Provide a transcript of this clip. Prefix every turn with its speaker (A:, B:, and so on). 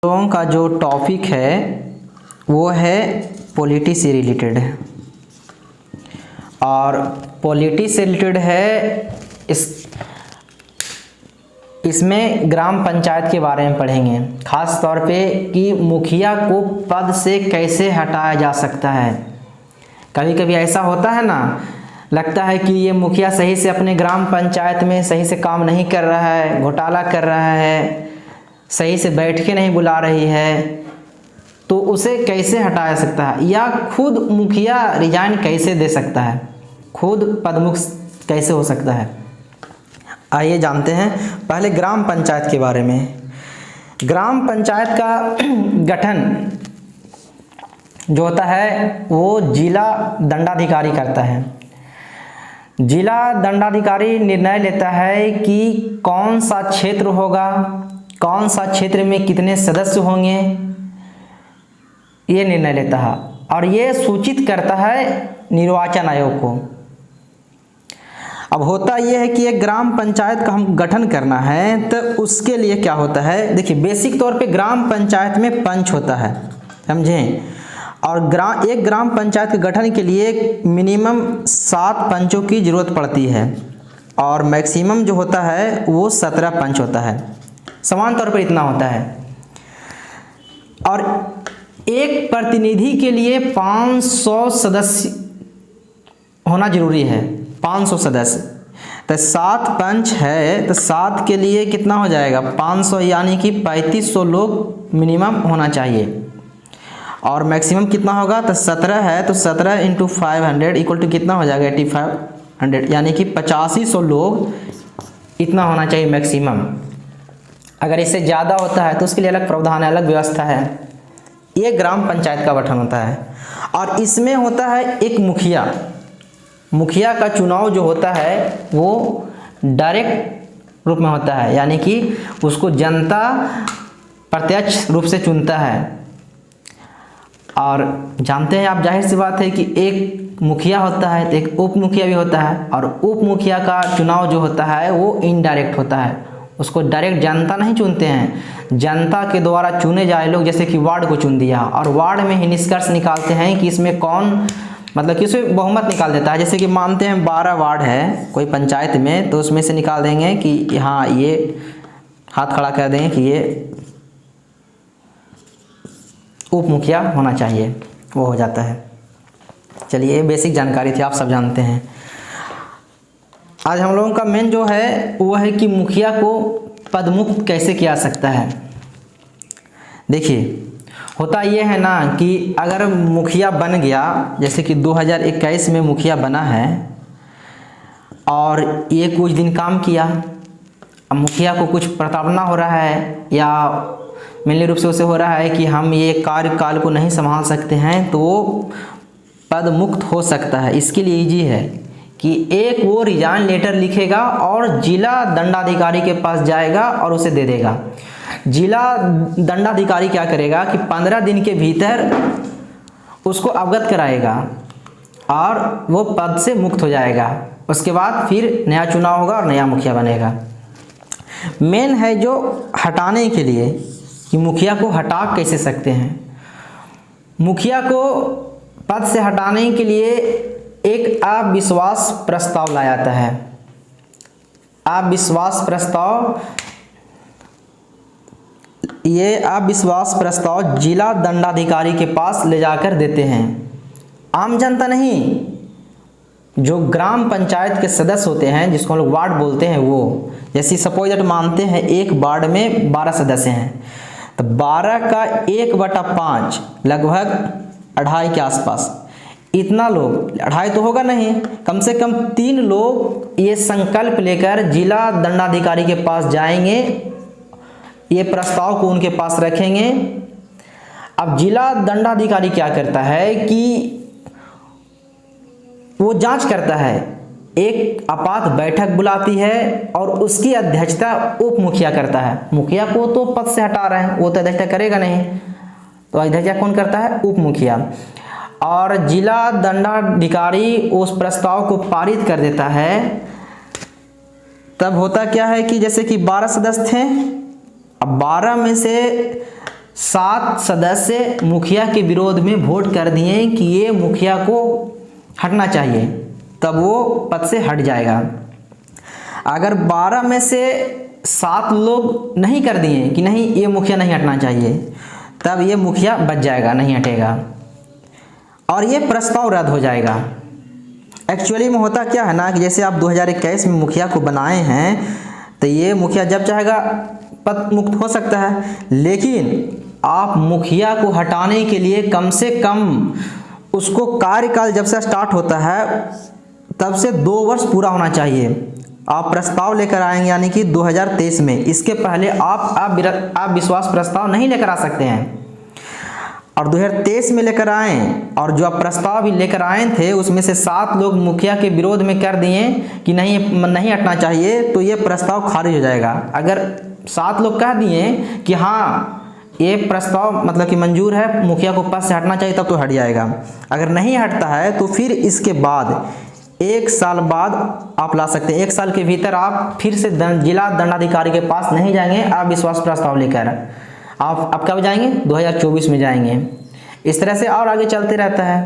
A: लोगों का जो टॉपिक है वो है पॉलिटी से रिलेटेड है और पॉलिटी से रिलेटेड है। इसमें ग्राम पंचायत के बारे में पढ़ेंगे, खास तौर पे कि मुखिया को पद से कैसे हटाया जा सकता है। कभी कभी ऐसा होता है ना, लगता है कि ये मुखिया सही से अपने ग्राम पंचायत में सही से काम नहीं कर रहा है, घोटाला कर रहा है, सही से बैठ के नहीं बुला रही है, तो उसे कैसे हटाया सकता है या खुद मुखिया रिजाइन कैसे दे सकता है, खुद पदमुक्त कैसे हो सकता है। आइए जानते हैं पहले ग्राम पंचायत के बारे में। ग्राम पंचायत का गठन जो होता है वो जिला दंडाधिकारी करता है। जिला दंडाधिकारी निर्णय लेता है कि कौन सा क्षेत्र होगा, कौन सा क्षेत्र में कितने सदस्य होंगे, ये निर्णय लेता है और ये सूचित करता है निर्वाचन आयोग को। अब होता यह है कि एक ग्राम पंचायत का हम गठन करना है तो उसके लिए क्या होता है, देखिए बेसिक तौर पे ग्राम पंचायत में पंच होता है, समझें। और एक ग्राम पंचायत के गठन के लिए मिनिमम 7 पंचों की जरूरत पड़ती है और मैक्सिमम जो होता है वो 17 पंच होता है, समान तौर पर इतना होता है। और एक प्रतिनिधि के लिए 500 सदस्य होना जरूरी है, 500 सदस्य। तो 7 पंच है तो 7 के लिए कितना हो जाएगा 500, यानी कि 3500 लोग मिनिमम होना चाहिए। और मैक्सिमम कितना होगा तो 17 है तो 17 × 500 इक्वल टू कितना हो जाएगा 8500, यानी कि 8500 लोग इतना होना चाहिए मैक्सिमम। अगर इससे ज़्यादा होता है तो उसके लिए अलग प्रावधान है, अलग व्यवस्था है। ये ग्राम पंचायत का गठन होता है और इसमें होता है एक मुखिया। मुखिया का चुनाव जो होता है वो डायरेक्ट रूप में होता है, यानी कि उसको जनता प्रत्यक्ष रूप से चुनता है। और जानते हैं आप, जाहिर सी बात है कि एक मुखिया होता है तो एक उप मुखिया भी होता है और उप मुखिया का चुनाव जो होता है वो इनडायरेक्ट होता है, उसको डायरेक्ट जनता नहीं चुनते हैं, जनता के द्वारा चुने जाए लोग, जैसे कि वार्ड को चुन दिया और वार्ड में ही निष्कर्ष निकालते हैं कि इसमें कौन, मतलब कि उसमें बहुमत निकाल देता है। जैसे कि मानते हैं 12 वार्ड है कोई पंचायत में, तो उसमें से निकाल देंगे कि हाँ ये हाथ खड़ा कर देंगे कि ये उप मुखिया होना चाहिए, वो हो जाता है। चलिए ये बेसिक जानकारी थी, आप सब जानते हैं। आज हम लोगों का मेन जो है वो है कि मुखिया को पदमुक्त कैसे किया सकता है। देखिए होता ये है ना कि अगर मुखिया बन गया, जैसे कि 2021 में मुखिया बना है और ये कुछ दिन काम किया, अब मुखिया को कुछ प्रताड़ना हो रहा है या मेनली रूप से उसे हो रहा है कि हम ये कार्यकाल को नहीं संभाल सकते हैं, तो वो पद मुक्त हो सकता है। इसके लिए ईजी है कि एक वो रिजाइन लेटर लिखेगा और जिला दंडाधिकारी के पास जाएगा और उसे दे देगा। जिला दंडाधिकारी क्या करेगा कि 15 दिन के भीतर उसको अवगत कराएगा और वो पद से मुक्त हो जाएगा। उसके बाद फिर नया चुनाव होगा और नया मुखिया बनेगा। मेन है जो हटाने के लिए कि मुखिया को हटा कैसे सकते हैं। मुखिया को पद से हटाने के लिए एक अविश्वास प्रस्ताव लाया जाता है। अविश्वास प्रस्ताव, ये अविश्वास प्रस्ताव जिला दंडाधिकारी के पास ले जाकर देते हैं। आम जनता नहीं, जो ग्राम पंचायत के सदस्य होते हैं जिसको हम लोग वार्ड बोलते हैं, वो जैसे सपोज दैट मानते हैं एक वार्ड में 12 सदस्य हैं तो 12 का 1/5 लगभग 2.5 के आसपास, इतना लोग, 2.5 तो होगा नहीं, कम से कम 3 लोग ये संकल्प लेकर जिला दंडाधिकारी के पास जाएंगे, ये प्रस्ताव को उनके पास रखेंगे। अब जिला दंडाधिकारी क्या करता है कि वो जांच करता है, एक आपात बैठक बुलाती है और उसकी अध्यक्षता उप मुखिया करता है। मुखिया को तो पद से हटा रहे हैं, वो तो अध्यक्षता करेगा नहीं, तो अध्यक्षता कौन करता है, उप मुखिया। और जिला दंडाधिकारी उस प्रस्ताव को पारित कर देता है। तब होता क्या है कि जैसे कि 12 सदस्य थे, अब 12 में से 7 सदस्य मुखिया के विरोध में वोट कर दिए कि ये मुखिया को हटना चाहिए, तब वो पद से हट जाएगा। अगर 12 में से 7 लोग नहीं कर दिए कि नहीं ये मुखिया नहीं हटना चाहिए, तब ये मुखिया बच जाएगा, नहीं हटेगा और ये प्रस्ताव रद्द हो जाएगा। एक्चुअली में होता क्या है ना कि जैसे आप 2021 में मुखिया को बनाए हैं तो ये मुखिया जब चाहेगा पद मुक्त हो सकता है, लेकिन आप मुखिया को हटाने के लिए कम से कम उसको कार्यकाल जब से स्टार्ट होता है तब से 2 वर्ष पूरा होना चाहिए। आप प्रस्ताव लेकर आएंगे यानी कि 2023 में, इसके पहले आप विश्वास प्रस्ताव नहीं लेकर आ सकते हैं। और 2023 में लेकर आए और जो आप प्रस्ताव भी लेकर आए थे उसमें से 7 लोग मुखिया के विरोध में कर दिए कि नहीं हटना चाहिए, तो ये प्रस्ताव खारिज हो जाएगा। अगर 7 लोग कह दिए कि हाँ ये प्रस्ताव मतलब कि मंजूर है, मुखिया को पद से हटना चाहिए, तब तो हट जाएगा। अगर नहीं हटता है तो फिर इसके बाद 1 साल बाद आप ला सकते हैं। 1 साल के भीतर आप फिर से जिला दंडाधिकारी के पास नहीं जाएंगे आप विश्वास प्रस्ताव लेकर, आप कब जाएंगे? 2024 में जाएंगे। इस तरह से और आगे चलते रहता है।